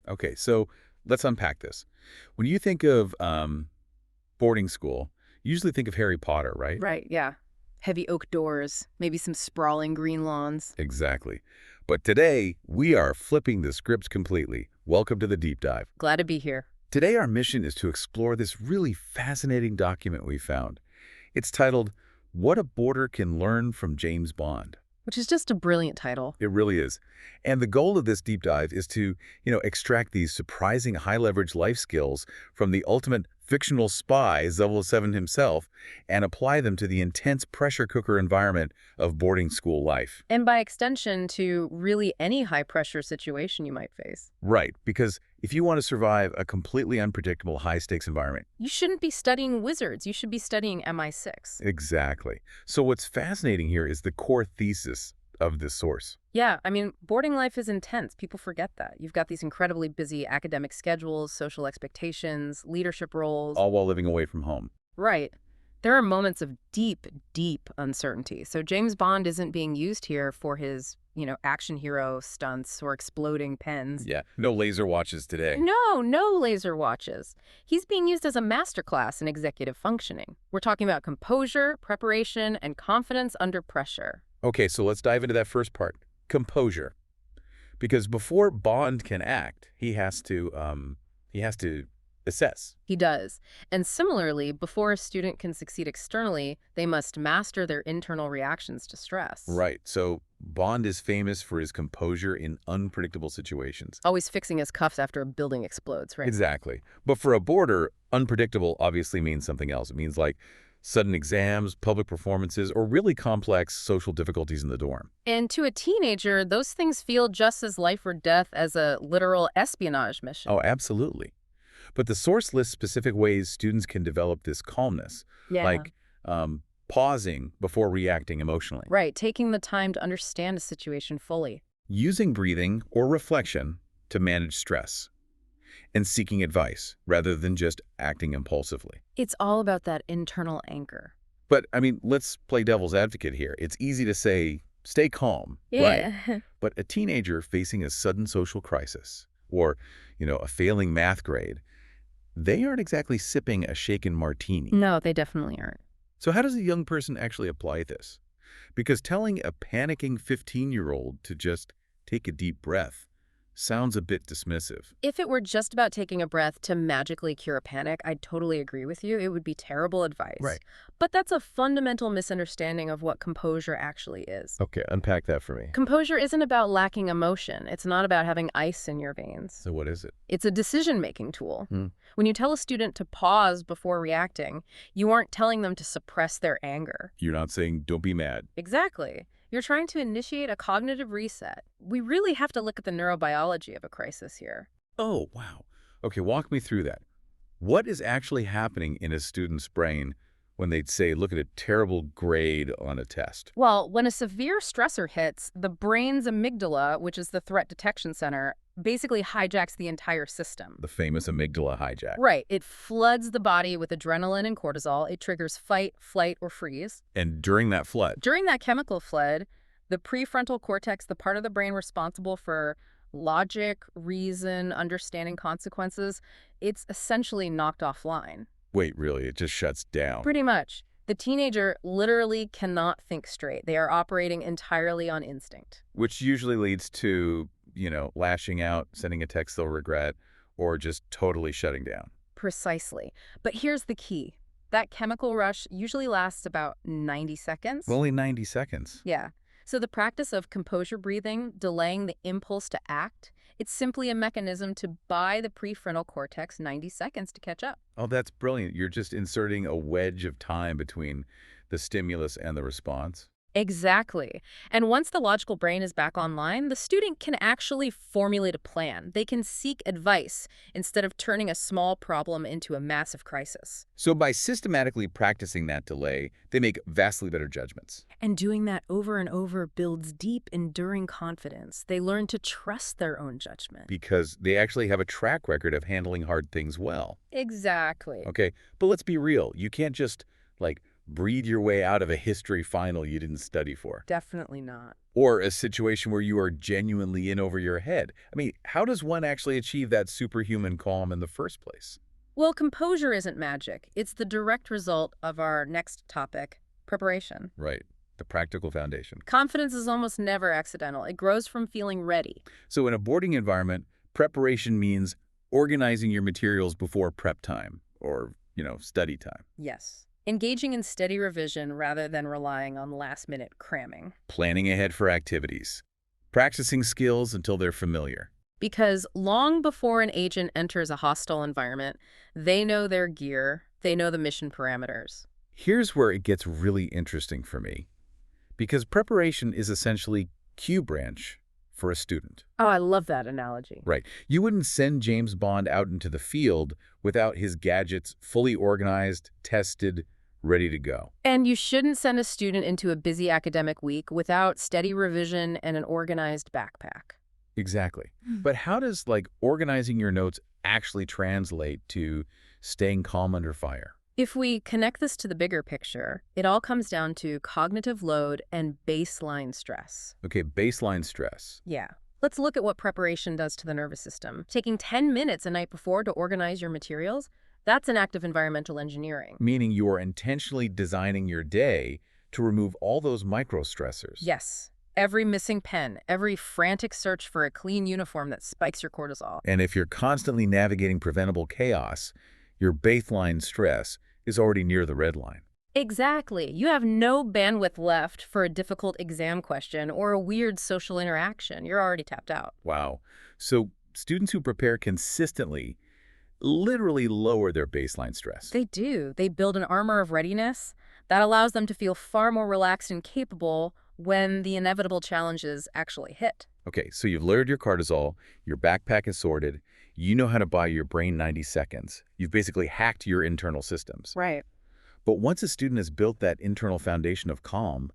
Okay, so let's unpack this. When you think of boarding school, you usually think of Harry Potter, right? Right, yeah. Heavy oak doors, maybe some sprawling green lawns. Exactly. But today, we are flipping the script completely. Welcome to the deep dive. Glad to be here. Today, our mission is to explore this really fascinating document we found. It's titled, What a Boarder Can Learn from James Bond. Which is just a brilliant title. It really is. And the goal of this deep dive is to, extract these surprising high-leverage life skills from the ultimate fictional spy, 007 himself, and apply them to the intense pressure cooker environment of boarding school life. And by extension to really any high-pressure situation you might face. Right, because if you want to survive a completely unpredictable high-stakes environment. You shouldn't be studying wizards. You should be studying MI6. Exactly. So what's fascinating here is the core thesis of this source. Yeah, I mean, boarding life is intense. People forget that. You've got these incredibly busy academic schedules, social expectations, leadership roles. All while living away from home. Right. There are moments of deep, deep uncertainty. So James Bond isn't being used here for his, action hero stunts or exploding pens. Yeah, no laser watches today. No laser watches. He's being used as a masterclass in executive functioning. We're talking about composure, preparation, and confidence under pressure. Okay, so let's dive into that first part, composure. Because before Bond can act, he has to assess. He does. And similarly, before a student can succeed externally, they must master their internal reactions to stress. Right. So Bond is famous for his composure in unpredictable situations. Always fixing his cuffs after a building explodes, right? Exactly. But for a boarder, unpredictable obviously means something else. It means like sudden exams, public performances, or really complex social difficulties in the dorm. And to a teenager, those things feel just as life or death as a literal espionage mission. Oh, absolutely. But the source lists specific ways students can develop this calmness, Yeah. like pausing before reacting emotionally, Right, taking the time to understand a situation fully. using breathing or reflection to manage stress, and seeking advice rather than just acting impulsively. It's all about that internal anchor. But, I mean, let's play devil's advocate here. It's easy to say, stay calm, right? But a teenager facing a sudden social crisis or, a failing math grade, they aren't exactly sipping a shaken martini. No, they definitely aren't. So how does a young person actually apply this? Because telling a panicking 15-year-old to just take a deep breath sounds a bit dismissive. If it were just about taking a breath to magically cure a panic, I'd totally agree with you. It would be terrible advice. Right. But that's a fundamental misunderstanding of what composure actually is. Okay, unpack that for me. Composure isn't about lacking emotion. It's not about having ice in your veins. So what is it? It's a decision-making tool. Hmm. When you tell a student to pause before reacting, you aren't telling them to suppress their anger. You're not saying don't be mad. Exactly. You're trying to initiate a cognitive reset. We really have to look at the neurobiology of a crisis here. Oh, wow. Okay, walk me through that. What is actually happening in a student's brain when they'd say, look at a terrible grade on a test? Well, when a severe stressor hits, the brain's amygdala, which is the threat detection center, basically hijacks the entire system. The famous amygdala hijack. Right. It floods the body with adrenaline and cortisol. It triggers fight, flight, or freeze. And during that flood, During that chemical flood, the prefrontal cortex, the part of the brain responsible for logic, reason, understanding consequences, it's essentially knocked offline. wait, really, it just shuts down. Pretty much. The teenager literally cannot think straight. They are operating entirely on instinct. Which usually leads to, lashing out, sending a text they'll regret, or just totally shutting down. Precisely. But here's the key. That chemical rush usually lasts about 90 seconds. Only 90 seconds. Yeah. So the practice of composure breathing, delaying the impulse to act, it's simply a mechanism to buy the prefrontal cortex 90 seconds to catch up. Oh, that's brilliant. You're just inserting a wedge of time between the stimulus and the response. Exactly. And once the logical brain is back online, the student can actually formulate a plan. They can seek advice instead of turning a small problem into a massive crisis. So by systematically practicing that delay, they make vastly better judgments. And doing that over and over builds deep, enduring confidence. They learn to trust their own judgment. Because they actually have a track record of handling hard things well. Exactly. Okay, but let's be real. You can't just, breathe your way out of a history final you didn't study for. Definitely not. Or a situation where you are genuinely in over your head. I mean, how does one actually achieve that superhuman calm in the first place? Well, composure isn't magic. It's the direct result of our next topic, preparation. Right. The practical foundation. Confidence is almost never accidental. It grows from feeling ready. So in a boarding environment, preparation means organizing your materials before prep time or, study time. Yes. Engaging in steady revision rather than relying on last-minute cramming. Planning ahead for activities. Practicing skills until they're familiar. Because long before an agent enters a hostile environment, they know their gear, they know the mission parameters. Here's where it gets really interesting for me. Because preparation is essentially Q branch for a student. Oh, I love that analogy. Right. You wouldn't send James Bond out into the field without his gadgets fully organized, tested, ready to go. And you shouldn't send a student into a busy academic week without steady revision and an organized backpack. Exactly. But how does, organizing your notes actually translate to staying calm under fire? If we connect this to the bigger picture, it all comes down to cognitive load and baseline stress. Okay, baseline stress. Yeah. Let's look at what preparation does to the nervous system. Taking 10 minutes a night before to organize your materials, that's an act of environmental engineering. Meaning you are intentionally designing your day to remove all those micro-stressors. Yes. Every missing pen, every frantic search for a clean uniform that spikes your cortisol. And if you're constantly navigating preventable chaos, your baseline stress is already near the red line. Exactly. You have no bandwidth left for a difficult exam question or a weird social interaction. You're already tapped out. Wow. So students who prepare consistently literally lower their baseline stress. They do. They build an armor of readiness that allows them to feel far more relaxed and capable when the inevitable challenges actually hit. Okay, so you've lowered your cortisol, your backpack is sorted, you know how to buy your brain 90 seconds. You've basically hacked your internal systems. Right. But once a student has built that internal foundation of calm,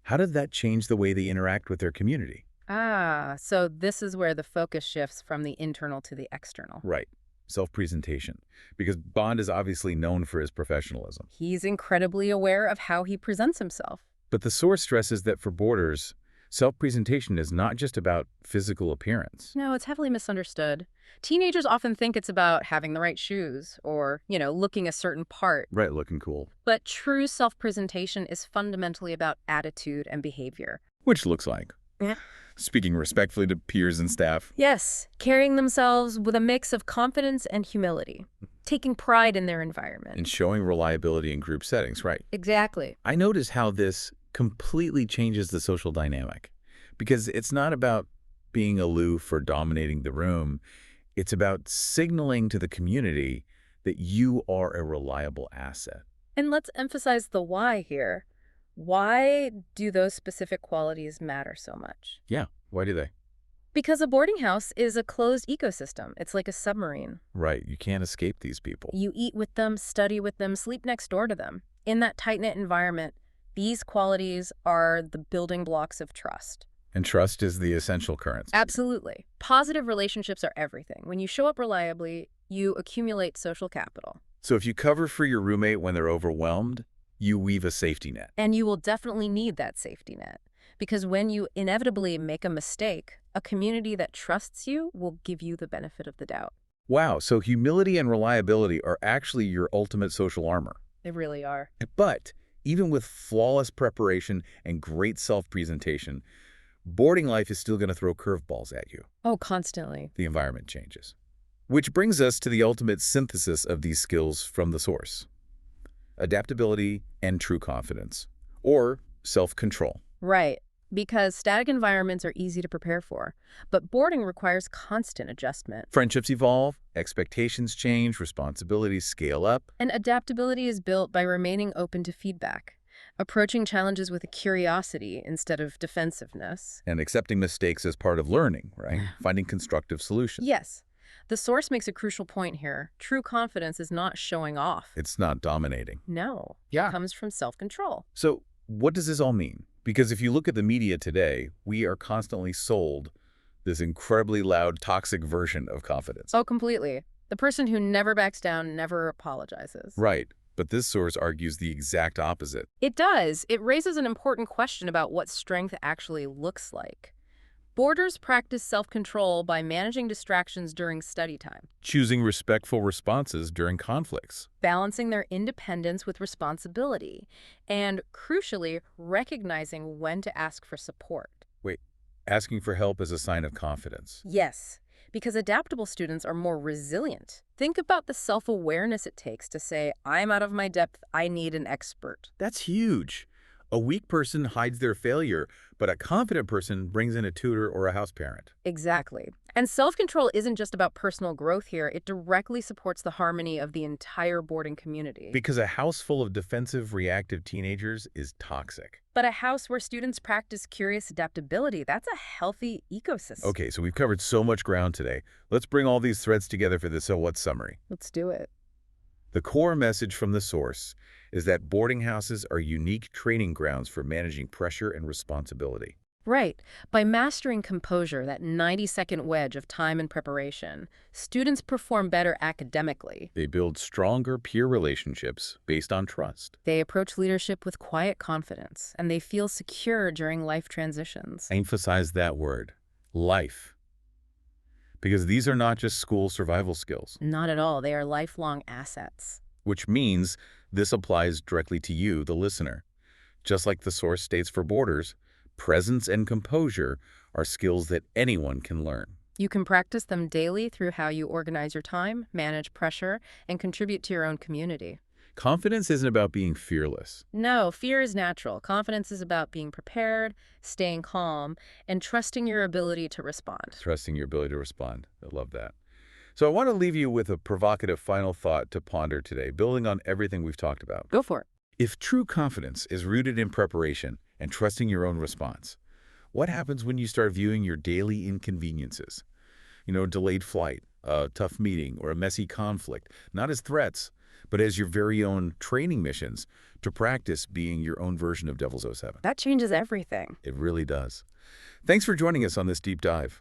how does that change the way they interact with their community? So this is where the focus shifts from the internal to the external. Right. Self-presentation. Because Bond is obviously known for his professionalism. He's incredibly aware of how he presents himself. But the source stresses that for boarders, self-presentation is not just about physical appearance. No, it's heavily misunderstood. Teenagers often think it's about having the right shoes or, looking a certain part. Right, looking cool. But true self-presentation is fundamentally about attitude and behavior. Which looks like Yeah. speaking respectfully to peers and staff. Yes, carrying themselves with a mix of confidence and humility, taking pride in their environment. And showing reliability in group settings, right. Exactly. I notice how this completely changes the social dynamic. Because it's not about being aloof or dominating the room. It's about signaling to the community that you are a reliable asset. And let's emphasize the why here. Why do those specific qualities matter so much? Yeah, why do they? Because a boarding house is a closed ecosystem. It's like a submarine. Right, you can't escape these people. You eat with them, study with them, sleep next door to them. In that tight-knit environment, these qualities are the building blocks of trust. And trust is the essential currency. Absolutely. Positive relationships are everything. When you show up reliably, you accumulate social capital. So if you cover for your roommate when they're overwhelmed, you weave a safety net. And you will definitely need that safety net. Because when you inevitably make a mistake, a community that trusts you will give you the benefit of the doubt. Wow, so humility and reliability are actually your ultimate social armor. They really are. But even with flawless preparation and great self-presentation, boarding life is still going to throw curveballs at you. Oh, constantly. The environment changes. Which brings us to the ultimate synthesis of these skills from the source. Adaptability and true confidence, or self-control. Right. Because static environments are easy to prepare for, but boarding requires constant adjustment. Friendships evolve, expectations change, responsibilities scale up. And adaptability is built by remaining open to feedback, approaching challenges with a curiosity instead of defensiveness. And accepting mistakes as part of learning, right? Finding constructive solutions. Yes. The source makes a crucial point here. True confidence is not showing off. It's not dominating. No. Yeah. It comes from self-control. So what does this all mean? Because if you look at the media today, we are constantly sold this incredibly loud, toxic version of confidence. Oh, completely. The person who never backs down, never apologizes. Right. But this source argues the exact opposite. It does. It raises an important question about what strength actually looks like. Boarders practice self-control by managing distractions during study time, Choosing respectful responses during conflicts. balancing their independence with responsibility, and, crucially, recognizing when to ask for support. Wait, asking for help is a sign of confidence. Yes, because adaptable students are more resilient. Think about the self-awareness it takes to say, I'm out of my depth, I need an expert. That's huge. A weak person hides their failure, but a confident person brings in a tutor or a house parent. Exactly. And self-control isn't just about personal growth here. It directly supports the harmony of the entire boarding community. Because a house full of defensive, reactive teenagers is toxic. But a house where students practice curious adaptability, that's a healthy ecosystem. Okay, so we've covered so much ground today. Let's bring all these threads together for the So What summary. Let's do it. The core message from the source is that boarding houses are unique training grounds for managing pressure and responsibility. Right. By mastering composure, that 90-second wedge of time and preparation, students perform better academically. They build stronger peer relationships based on trust. They approach leadership with quiet confidence, and they feel secure during life transitions. I emphasize that word, life. Because these are not just school survival skills, Not at all. They are lifelong assets. which means this applies directly to you, the listener. Just like the source states for boarders, presence and composure are skills that anyone can learn. You can practice them daily through how you organize your time, manage pressure, and contribute to your own community. Confidence isn't about being fearless. No, fear is natural. Confidence is about being prepared, staying calm, and trusting your ability to respond. Trusting your ability to respond. I love that. So I want to leave you with a provocative final thought to ponder today, building on everything we've talked about. Go for it. If true confidence is rooted in preparation and trusting your own response, what happens when you start viewing your daily inconveniences? Delayed flight, a tough meeting, or a messy conflict, not as threats, but as your very own training missions to practice being your own version of Devil's 07. That changes everything. It really does. Thanks for joining us on this deep dive.